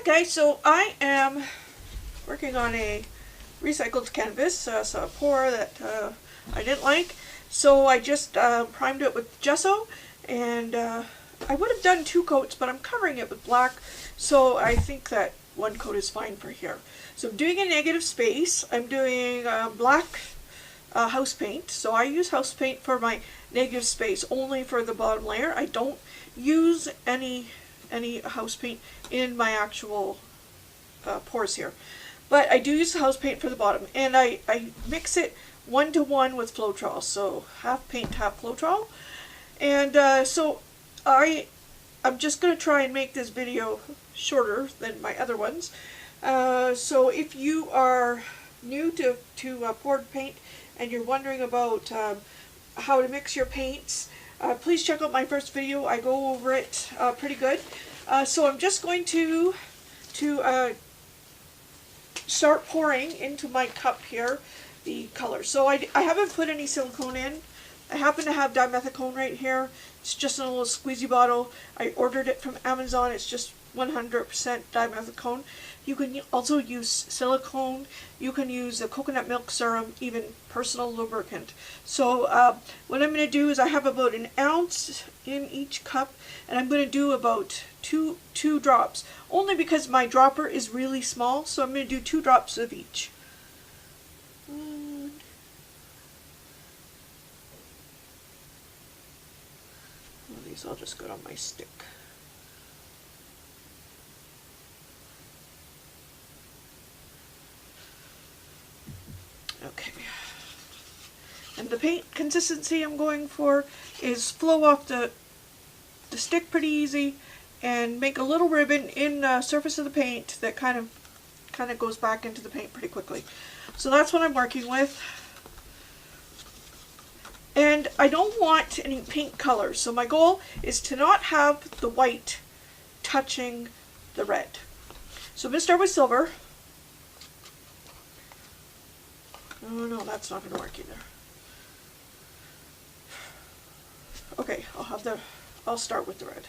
guys, so I am working on a recycled canvas, so a pour that I didn't like. So I just primed it with gesso, and I would have done 2 coats, but I'm covering it with black, so I think that 1 coat is fine for here. So I'm doing a negative space. I'm doing black house paint. So I use house paint for my negative space, only for the bottom layer. I don't use any house paint in my actual pours here. But I do use the house paint for the bottom, and I mix it 1-to-1 with Floetrol, so half paint, half Floetrol. And so I'm just going to try and make this video shorter than my other ones. So if you are new to poured paint and you're wondering about how to mix your paints, please check out my first video. I go over it pretty good. So I'm just going to start pouring into my cup here the color. So I haven't put any silicone in. I happen to have dimethicone right here. It's just in a little squeezy bottle. I ordered it from Amazon. It's just 100% dimethicone. You can also use silicone. You can use a coconut milk serum, even personal lubricant. So what I'm going to do is I have about 1 ounce in each cup, and I'm going to do about two drops, only because my dropper is really small, so I'm going to do 2 drops of each. These I'll just go on my stick. Okay. And the paint consistency I'm going for is flow off the stick pretty easy, and make a little ribbon in the surface of the paint that kind of goes back into the paint pretty quickly. So that's what I'm working with. And I don't want any pink colors, so my goal is to not have the white touching the red. So I'm going to start with silver. Oh no, that's not going to work either. Okay, I'll start with the red.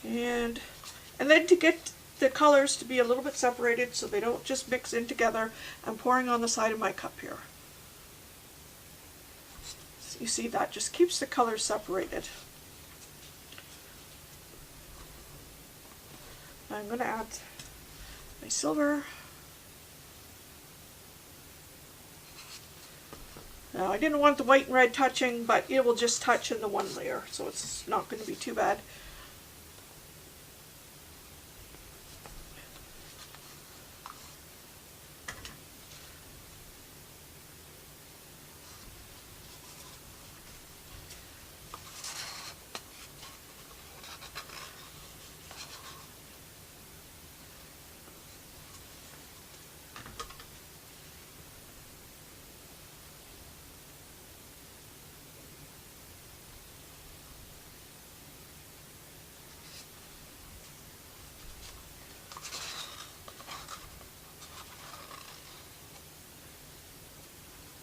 And then to get the colors to be a little bit separated so they don't just mix in together, I'm pouring on the side of my cup here. So you see, that just keeps the colors separated. I'm going to add my silver. Now I didn't want the white and red touching, but it will just touch in the one layer, so it's not going to be too bad.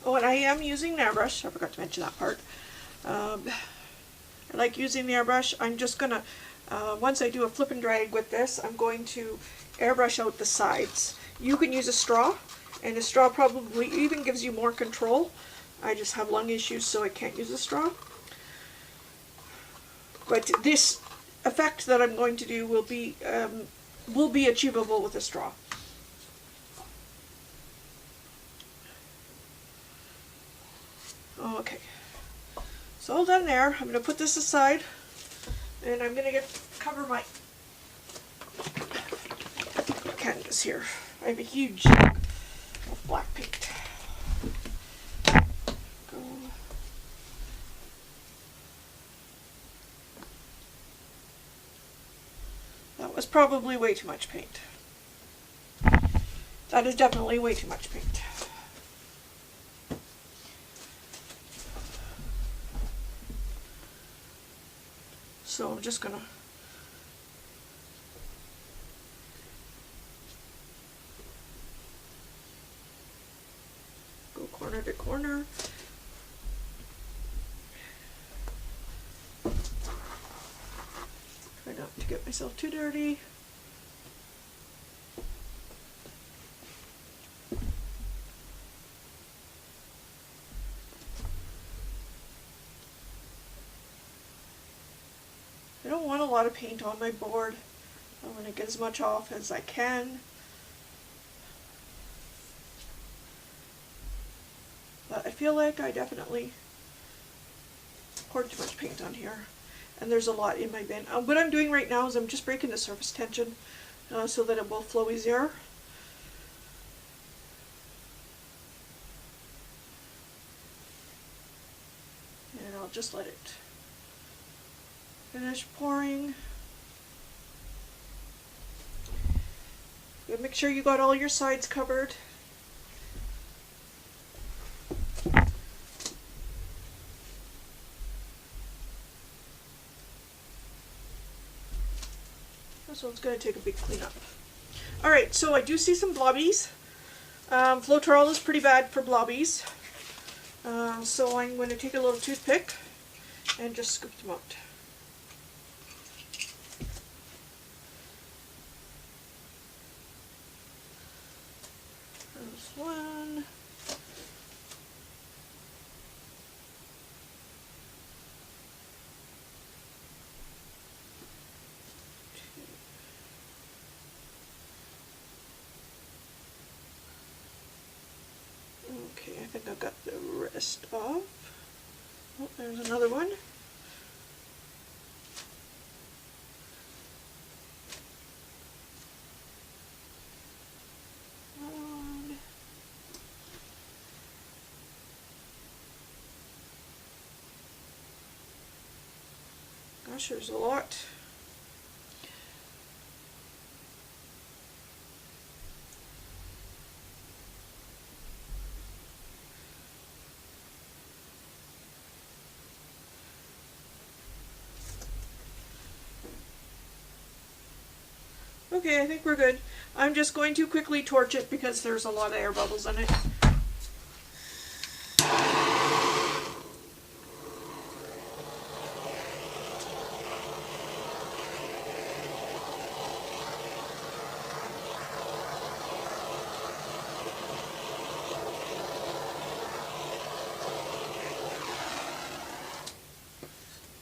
Oh, and I am using an airbrush. I forgot to mention that part. I like using the airbrush. I'm just going to, once I do a flip and drag with this, I'm going to airbrush out the sides. You can use a straw, and a straw probably even gives you more control. I just have lung issues, so I can't use a straw. But this effect that I'm going to do will be achievable with a straw. Okay, so all done there. I'm going to put this aside, and I'm going to cover my canvas here. I have a huge jug of black paint. Go. That was probably way too much paint. That is definitely way too much paint. So I'm just going to go corner to corner. Try not to get myself too dirty. I don't want a lot of paint on my board. I want to get as much off as I can. But I feel like I definitely poured too much paint on here. And there's a lot in my bin. What I'm doing right now is I'm just breaking the surface tension so that it will flow easier. And I'll just let it finish pouring. Make sure you got all your sides covered. This one's going to take a big cleanup. Alright, so I do see some blobbies. Floetrol is pretty bad for blobbies. So I'm going to take a little toothpick and just scoop them out. There's one. Okay, I think I've got the rest off. Oh, there's another one. Gosh, there's a lot. Okay, I think we're good. I'm just going to quickly torch it because there's a lot of air bubbles in it.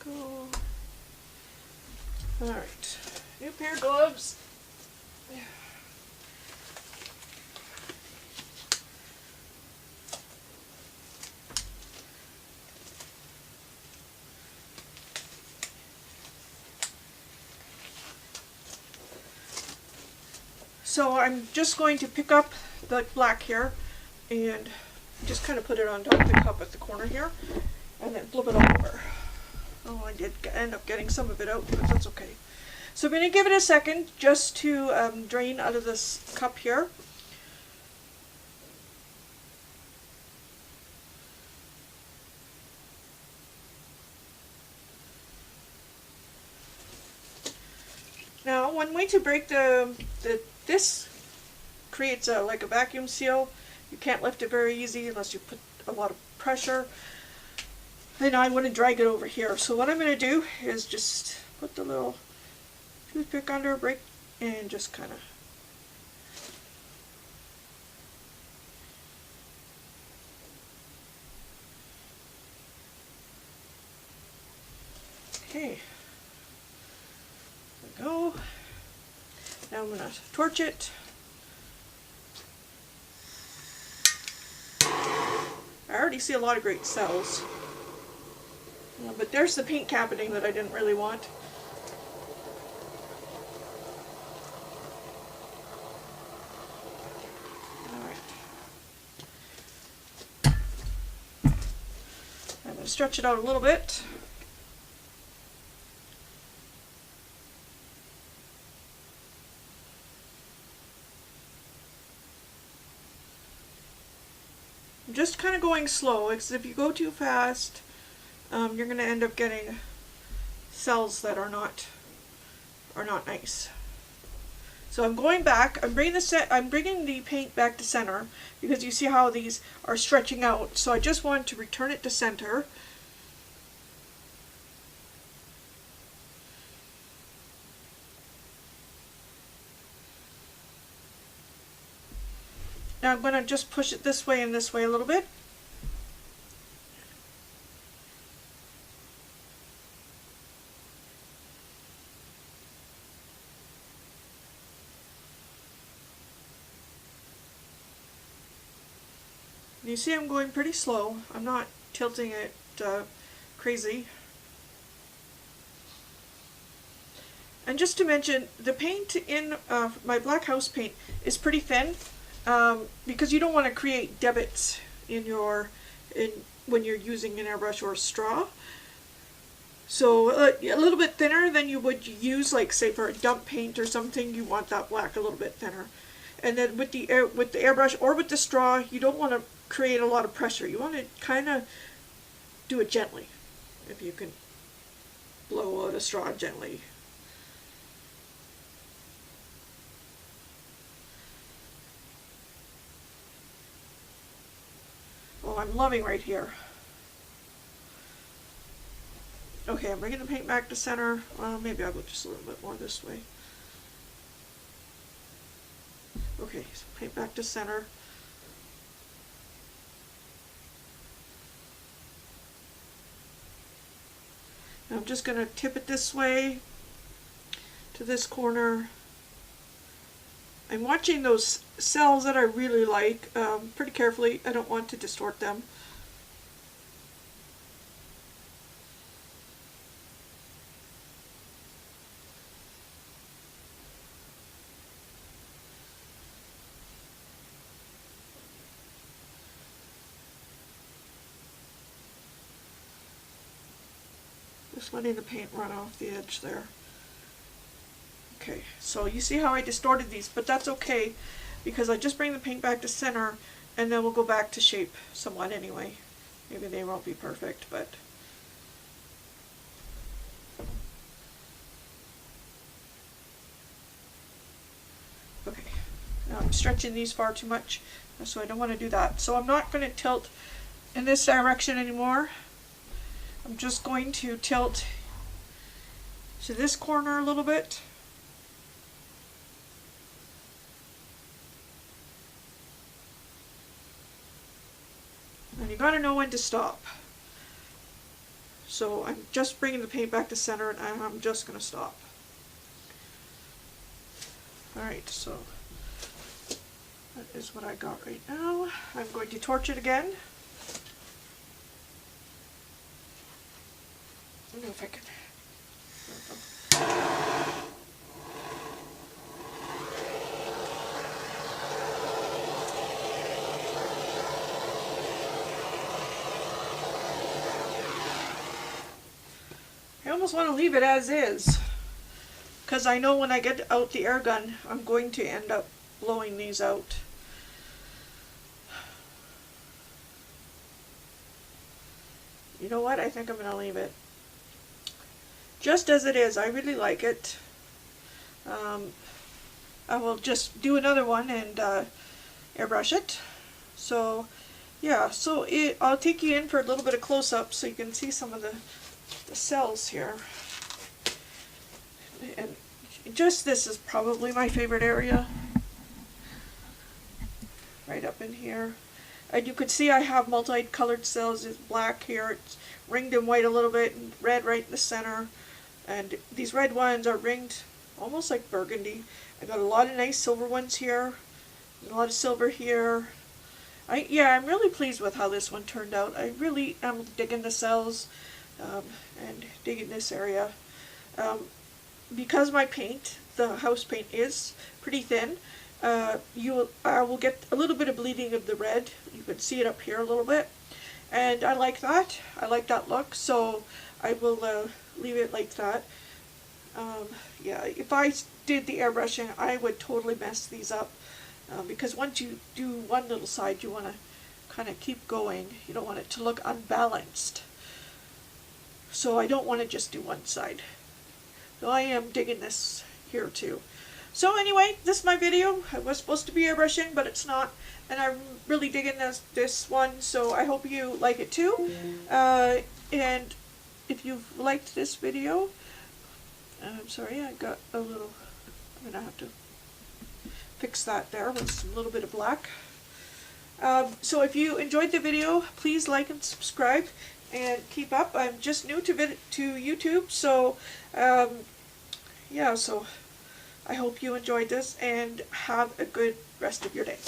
Go. All right, new pair of gloves. So I'm just going to pick up the black here and just kind of put it on top of the cup at the corner here and then flip it all over. Oh, I did end up getting some of it out, but that's okay. So I'm going to give it a second just to drain out of this cup here. Now, one way to break this creates like a vacuum seal. You can't lift it very easy unless you put a lot of pressure. And I want to drag it over here. So what I'm going to do is just put the little toothpick under, break, and just kind of okay. There we go. Now I'm going to torch it. I already see a lot of great cells. But there's the paint capping that I didn't really want. Alright. I'm going to stretch it out a little bit. I'm just kind of going slow, because if you go too fast, you're going to end up getting cells that are not nice. So I'm going back. I'm bringing the paint back to center because you see how these are stretching out. So I just want to return it to center. Now I'm going to just push it this way and this way a little bit. And you see I'm going pretty slow. I'm not tilting it crazy. And just to mention, the paint in my black house paint is pretty thin because you don't want to create debits in when you're using an airbrush or a straw. So a little bit thinner than you would use, like say for a dump paint or something. You want that black a little bit thinner. And then with the airbrush or with the straw, you don't want to create a lot of pressure. You want to kind of do it gently, if you can blow out a straw gently. Oh, I'm loving right here. Okay, I'm bringing the paint back to center. Well, maybe I'll go just a little bit more this way. Okay, so paint back to center. Now I'm just going to tip it this way to this corner. I'm watching those cells that I really like pretty carefully. I don't want to distort them. Just letting the paint run off the edge there. Okay, so you see how I distorted these, but that's okay because I just bring the paint back to center and then we'll go back to shape somewhat anyway. Maybe they won't be perfect, but okay. Now I'm stretching these far too much, so I don't want to do that. So I'm not going to tilt in this direction anymore. I'm just going to tilt to this corner a little bit. And you gotta know when to stop. So I'm just bringing the paint back to center and I'm just gonna stop. Alright, so that is what I got right now. I'm going to torch it again. I don't know if I can. I almost want to leave it as is, because I know when I get out the air gun, I'm going to end up blowing these out. You know what? I think I'm going to leave it just as it is. I really like it. I will just do another one and airbrush it. So yeah, so I'll take you in for a little bit of close-up so you can see some of the cells here. And just this is probably my favorite area. Right up in here. And you could see I have multicolored cells. It's black here, it's ringed in white a little bit, and red right in the center. And these red ones are ringed almost like burgundy. I got a lot of nice silver ones here, and a lot of silver here. Yeah, I'm really pleased with how this one turned out. I really am digging the cells and digging this area. Because my paint, the house paint, is pretty thin, I will get a little bit of bleeding of the red. You can see it up here a little bit. And I like that. I like that look, so I will leave it like that. Yeah, if I did the airbrushing, I would totally mess these up. Because once you do one little side, you want to kind of keep going. You don't want it to look unbalanced. So I don't want to just do one side. So I am digging this here too. So anyway, this is my video. I was supposed to be airbrushing, but it's not. And I'm really digging this one, so I hope you like it too. And if you've liked this video, I'm sorry, I got a little, I'm going to have to fix that there with a little bit of black. So if you enjoyed the video, please like and subscribe and keep up. I'm just new to YouTube, so yeah, so I hope you enjoyed this and have a good rest of your day.